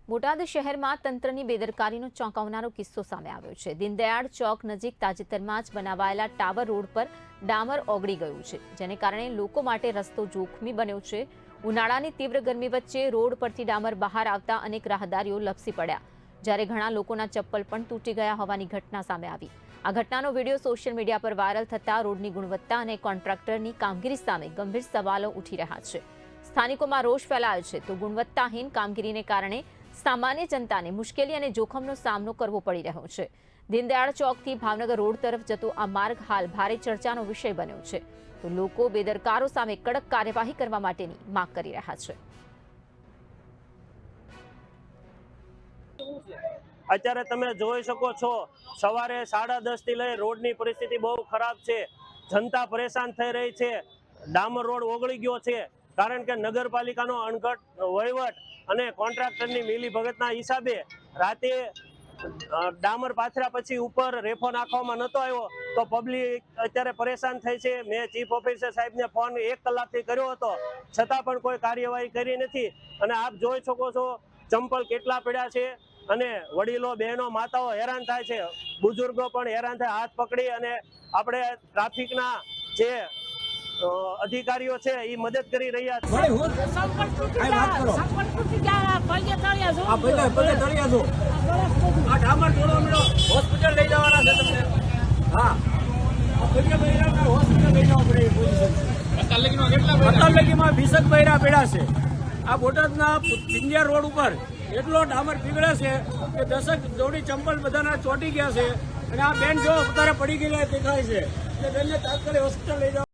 બોટાદ શહેરમાં તંત્રની બેદરકારીનો ચોંકાવનારો કિસ્સો સામે આવ્યો છે। દીનદયાળ ચોક નજીક તાજેતરમાં જ બનાવાયેલા ટાવર રોડ પર ડામર ઓગળી ગયું છે, જેને કારણે લોકો માટે રસ્તો જોખમી બન્યો છે। ઉનાળાની તીવ્ર ગરમી વચ્ચે રોડ પરથી ડામર બહાર આવતા અનેક રાહદારીઓ લપસી પડ્યા, જ્યારે ઘણા લોકોના ચપ્પલ પણ તૂટી ગયા હોવાની ઘટના સામે આવી। આ ઘટનાનો વિડીયો સોશિયલ મીડિયા પર વાયરલ થતા રોડની ગુણવત્તા અને કોન્ટ્રાક્ટરની કામગીરી સામે ગંભીર સવાલો ઉઠી રહ્યા છે। સ્થાનિકોમાં રોષ ફેલાયો છે તો ગુણવત્તાહીન કામગીરીને કારણે સામાન્ય જનતાને મુશ્કેલી અને જોખમનો સામનો કરવો પડી રહ્યો છે। દીનદયાળ ચોકથી ભાવનગર રોડ તરફ જતો આ માર્ગ હાલ ભારે ચર્ચાનો વિષય બન્યો છે, તો લોકો બેદરકારો સામે કડક કાર્યવાહી કરવા માટેની માંગ કરી રહ્યા છે। અત્યારે તમે જોઈ શકો છો, સવારે 10:30 થી લઈ રોડની પરિસ્થિતિ બહુ ખરાબ છે। જનતા પરેશાન થઈ રહી છે। ડામર રોડ ઓગળી ગયો છે, કારણ કે નગરપાલિકાનો અણઘડ વહીવટ અને કોન્ટ્રાક્ટરની મિલીભગતના હિસાબે રાતે ડામર પાથર્યા પછી ઉપર રેફો નાખવામાં નહોતો આવ્યો, તો પબ્લિક અત્યારે પરેશાન થઈ છે। મેં ચીફ ઓફિસર સાહેબને ફોન 1 કલાકથી કર્યો હતો, છતાં પણ કોઈ કાર્યવાહી કરી નથી। અને આપ જોઈ શકો છો ચંપલ કેટલા પડ્યા છે, અને વડીલો, બહેનો, માતાઓ હેરાન થાય છે, બુઝુર્ગો પણ હેરાન થાય। હાથ પકડી અને આપણે ટ્રાફિકના જે અધિકારીઓ છે એ મદદ કરી રહ્યા છે। હોસ્પિટલ લઈ જવાના છે તમને। હા, હોસ્પિટલ લઈ જવા પડે એ પોઝિશન। 20 બૈરા પડ્યા છે। આ બોટાદના પિંજિયા રોડ ઉપર એટલો ડામર પીગળે છે કે 10 જોડી ચંપલ બધાના ચોંટી ગયા છે, અને આ બેન જો અત્યારે પડી ગયેલા દેખાય છે, એટલે બેનને તાત્કાલિક હોસ્પિટલ લઈ જવા